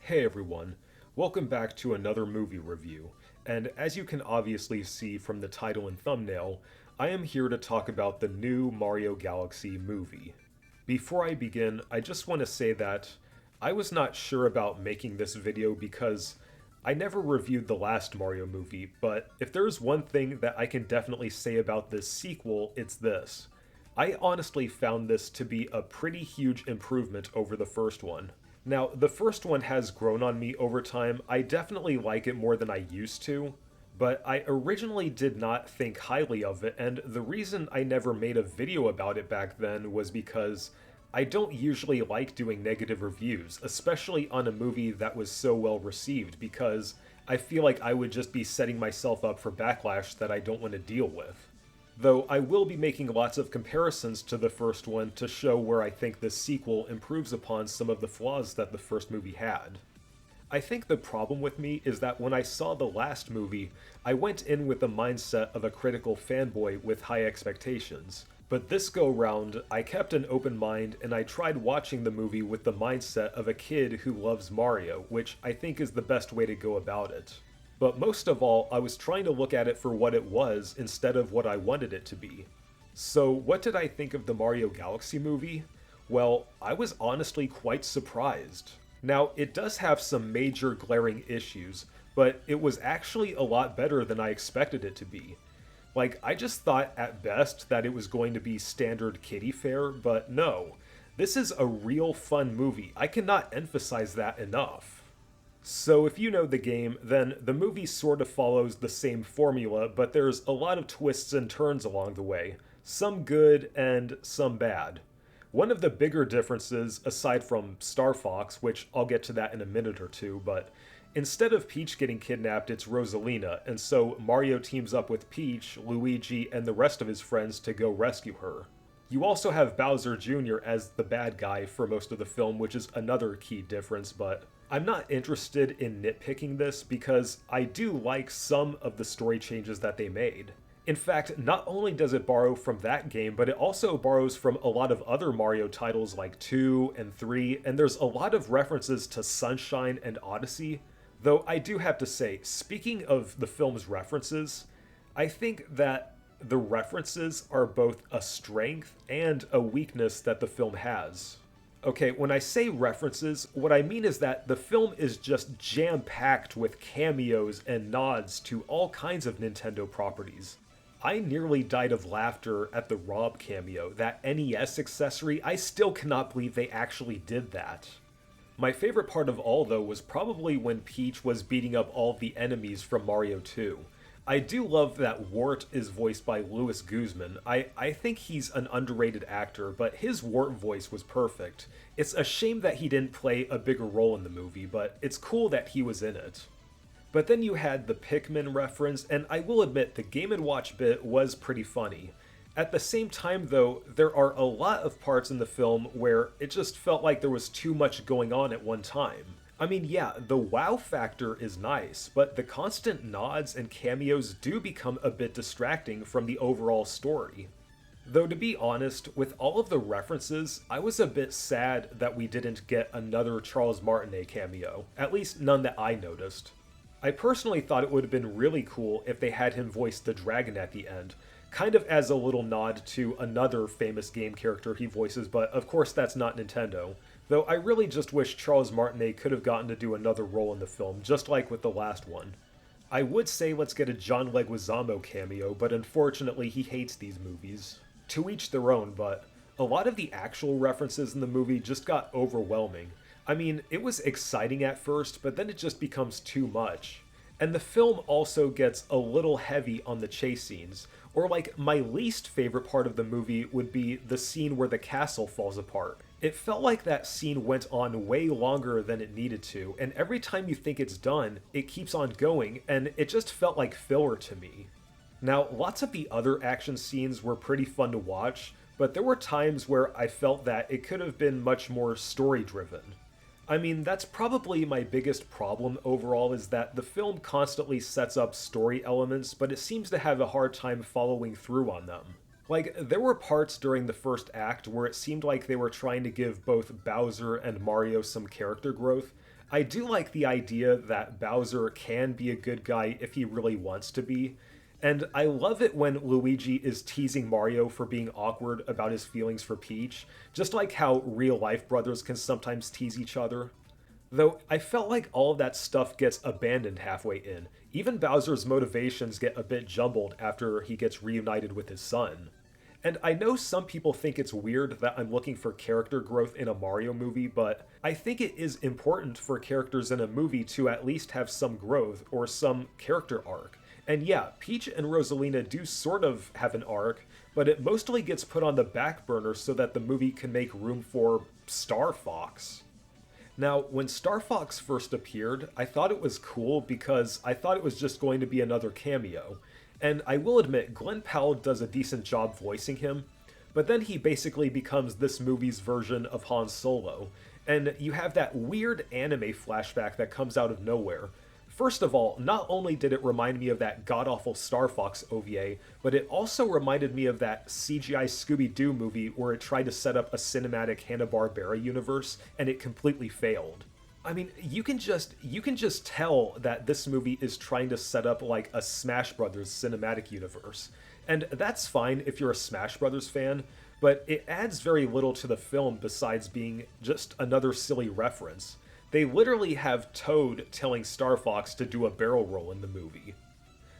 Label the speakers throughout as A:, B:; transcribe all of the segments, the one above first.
A: Hey everyone, welcome back to another movie review, and as you can obviously see from the title and thumbnail, I am here to talk about the new Mario Galaxy movie. Before I begin, I just want to say that I was not sure about making this video because I never reviewed the last Mario movie, but if there's one thing that I can definitely say about this sequel, it's this. I honestly found this to be a pretty huge improvement over the first one. Now, the first one has grown on me over time. I definitely like it more than I used to, but I originally did not think highly of it, and the reason I never made a video about it back then was because I don't usually like doing negative reviews, especially on a movie that was so well received, because I feel like I would just be setting myself up for backlash that I don't want to deal with. Though I will be making lots of comparisons to the first one to show where I think this sequel improves upon some of the flaws that the first movie had. I think the problem with me is that when I saw the last movie, I went in with the mindset of a critical fanboy with high expectations. But this go round, I kept an open mind and I tried watching the movie with the mindset of a kid who loves Mario, which I think is the best way to go about it. But most of all, I was trying to look at it for what it was instead of what I wanted it to be. So, what did I think of the Mario Galaxy movie? Well, I was honestly quite surprised. Now, it does have some major glaring issues, but it was actually a lot better than I expected it to be. Like, I just thought at best that it was going to be standard kiddie fare, but no. This is a real fun movie. I cannot emphasize that enough. So, if you know the game, then the movie sort of follows the same formula, but there's a lot of twists and turns along the way, some good and some bad. One of the bigger differences, aside from Star Fox, which I'll get to that in a minute or two, but instead of Peach getting kidnapped, it's Rosalina, and so Mario teams up with Peach, Luigi, and the rest of his friends to go rescue her. You also have Bowser Jr. as the bad guy for most of the film, which is another key difference, but I'm not interested in nitpicking this because I do like some of the story changes that they made. In fact, not only does it borrow from that game, but it also borrows from a lot of other Mario titles like 2 and 3, and there's a lot of references to Sunshine and Odyssey. Though I do have to say, speaking of the film's references, I think that the references are both a strength and a weakness that the film has. Okay, when I say references, what I mean is that the film is just jam packed with cameos and nods to all kinds of Nintendo properties. I nearly died of laughter at the Rob cameo, that NES accessory. I still cannot believe they actually did that. My favorite part of all, though, was probably when Peach was beating up all the enemies from Mario 2. I do love that Wart is voiced by Louis Guzman. I think he's an underrated actor, but his Wart voice was perfect. It's a shame that he didn't play a bigger role in the movie, but it's cool that he was in it. But then you had the Pikmin reference, and I will admit the Game & Watch bit was pretty funny. At the same time, though, there are a lot of parts in the film where it just felt like there was too much going on at one time. I mean, yeah, the wow factor is nice, but the constant nods and cameos do become a bit distracting from the overall story. Though to be honest, with all of the references, I was a bit sad that we didn't get another Charles Martinet cameo, at least none that I noticed. I personally thought it would have been really cool if they had him voice the dragon at the end, kind of as a little nod to another famous game character he voices, but of course that's not Nintendo. Though I really just wish Charles Martinet could have gotten to do another role in the film, just like with the last one. I would say let's get a John Leguizamo cameo, but unfortunately he hates these movies. To each their own, but a lot of the actual references in the movie just got overwhelming. I mean, it was exciting at first, but then it just becomes too much. And the film also gets a little heavy on the chase scenes, or like my least favorite part of the movie would be the scene where the castle falls apart. It felt like that scene went on way longer than it needed to, and every time you think it's done, it keeps on going, and it just felt like filler to me. Now, lots of the other action scenes were pretty fun to watch, but there were times where I felt that it could have been much more story driven. I mean, that's probably my biggest problem overall is that the film constantly sets up story elements, but it seems to have a hard time following through on them. Like, there were parts during the first act where it seemed like they were trying to give both Bowser and Mario some character growth. I do like the idea that Bowser can be a good guy if he really wants to be, and I love it when Luigi is teasing Mario for being awkward about his feelings for Peach, just like how real life brothers can sometimes tease each other. Though I felt like all of that stuff gets abandoned halfway in. Even Bowser's motivations get a bit jumbled after he gets reunited with his son. And I know some people think it's weird that I'm looking for character growth in a Mario movie, but I think it is important for characters in a movie to at least have some growth or some character arc. And yeah, Peach and Rosalina do sort of have an arc, but it mostly gets put on the back burner so that the movie can make room for Star Fox. Now, when Star Fox first appeared, I thought it was cool because I thought it was just going to be another cameo. And I will admit, Glenn Powell does a decent job voicing him, but then he basically becomes this movie's version of Han Solo, and you have that weird anime flashback that comes out of nowhere. First of all, not only did it remind me of that god-awful Star Fox OVA, but it also reminded me of that CGI Scooby-Doo movie where it tried to set up a cinematic Hanna-Barbera universe, and it completely failed. I mean, you can just tell that this movie is trying to set up like a Smash Brothers cinematic universe. And that's fine if you're a Smash Brothers fan, but it adds very little to the film besides being just another silly reference. They literally have Toad telling Star Fox to do a barrel roll in the movie.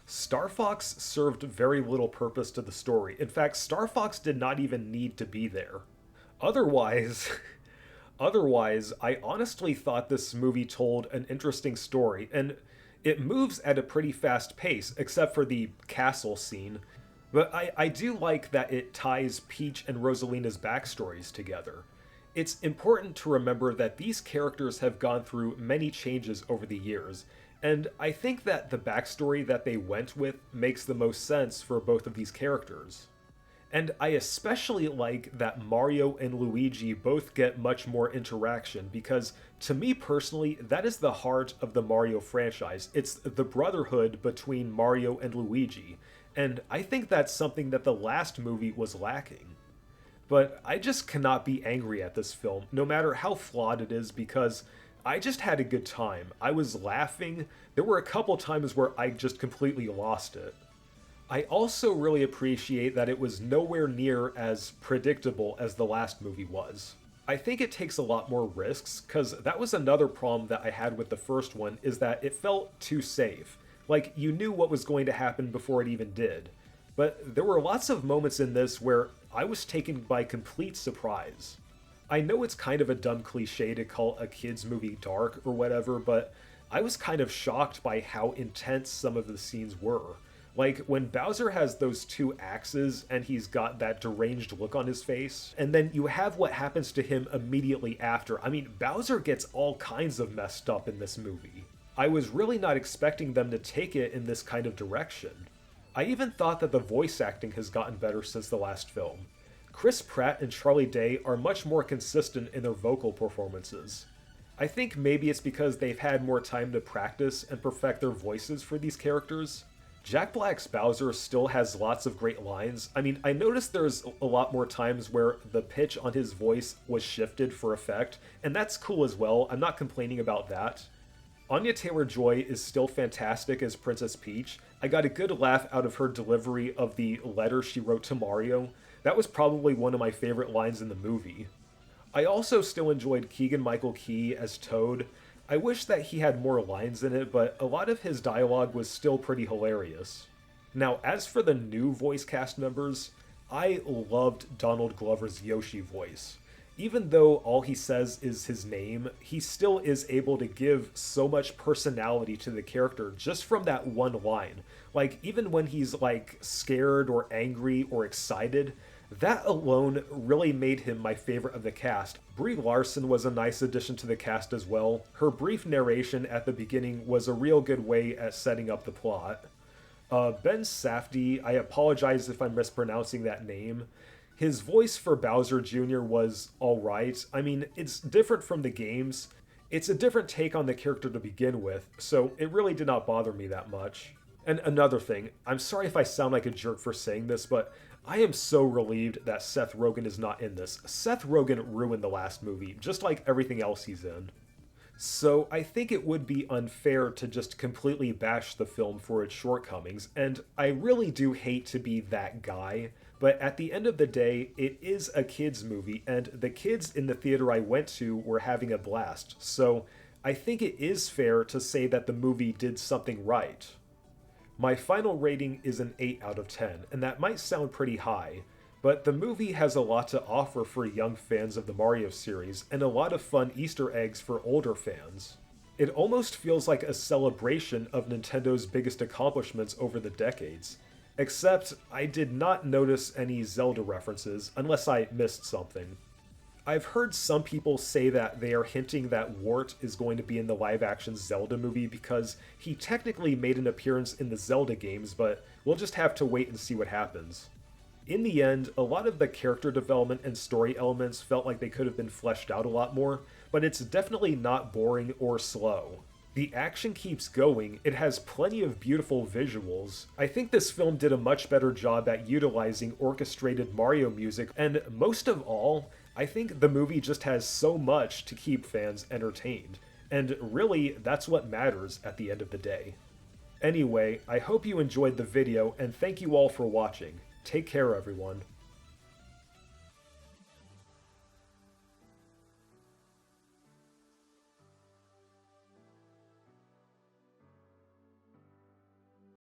A: Star Fox served very little purpose to the story. In fact, Star Fox did not even need to be there. Otherwise, Otherwise, I honestly thought this movie told an interesting story, and it moves at a pretty fast pace, except for the castle scene. But I do like that it ties Peach and Rosalina's backstories together. It's important to remember that these characters have gone through many changes over the years, and I think that the backstory that they went with makes the most sense for both of these characters. And I especially like that Mario and Luigi both get much more interaction because, to me personally, that is the heart of the Mario franchise. It's the brotherhood between Mario and Luigi, and I think that's something that the last movie was lacking. But I just cannot be angry at this film, no matter how flawed it is, because I just had a good time. I was laughing. There were a couple times where I just completely lost it. I also really appreciate that it was nowhere near as predictable as the last movie was. I think it takes a lot more risks, because that was another problem that I had with the first one, is that it felt too safe. Like, you knew what was going to happen before it even did. But there were lots of moments in this where I was taken by complete surprise. I know it's kind of a dumb cliche to call a kid's movie dark or whatever, but I was kind of shocked by how intense some of the scenes were. Like, when Bowser has those two axes and he's got that deranged look on his face, and then you have what happens to him immediately after. I mean, Bowser gets all kinds of messed up in this movie. I was really not expecting them to take it in this kind of direction. I even thought that the voice acting has gotten better since the last film. Chris Pratt and Charlie Day are much more consistent in their vocal performances. I think maybe it's because they've had more time to practice and perfect their voices for these characters. Jack Black's Bowser still has lots of great lines. I mean, I noticed there's a lot more times where the pitch on his voice was shifted for effect, and that's cool as well. I'm not complaining about that. Anya Taylor-Joy is still fantastic as Princess Peach. I got a good laugh out of her delivery of the letter she wrote to Mario. That was probably one of my favorite lines in the movie. I also still enjoyed Keegan-Michael Key as Toad. I wish that he had more lines in it, but a lot of his dialogue was still pretty hilarious. Now, as for the new voice cast members, I loved Donald Glover's Yoshi voice. Even though all he says is his name, he still is able to give so much personality to the character just from that one line. Like, even when he's, like, scared or angry or excited, that alone really made him my favorite of the cast. Brie Larson was a nice addition to the cast as well. Her brief narration at the beginning was a real good way at setting up the plot. Ben Safdie, I apologize if I'm mispronouncing that name. His voice for Bowser Jr. was alright. I mean, it's different from the games. It's a different take on the character to begin with, so it really did not bother me that much. And another thing, I'm sorry if I sound like a jerk for saying this, but I am so relieved that Seth Rogen is not in this. Seth Rogen ruined the last movie, just like everything else he's in. So I think it would be unfair to just completely bash the film for its shortcomings, and I really do hate to be that guy, but at the end of the day, it is a kids' movie, and the kids in the theater I went to were having a blast, so I think it is fair to say that the movie did something right. My final rating is an 8 out of 10, and that might sound pretty high, but the movie has a lot to offer for young fans of the Mario series and a lot of fun Easter eggs for older fans. It almost feels like a celebration of Nintendo's biggest accomplishments over the decades. Except, I did not notice any Zelda references, unless I missed something. I've heard some people say that they are hinting that Wart is going to be in the live action Zelda movie because he technically made an appearance in the Zelda games, but we'll just have to wait and see what happens. In the end, a lot of the character development and story elements felt like they could have been fleshed out a lot more, but it's definitely not boring or slow. The action keeps going, it has plenty of beautiful visuals. I think this film did a much better job at utilizing orchestrated Mario music, and most of all, I think the movie just has so much to keep fans entertained. And really, that's what matters at the end of the day. Anyway, I hope you enjoyed the video, and thank you all for watching. Take care, everyone.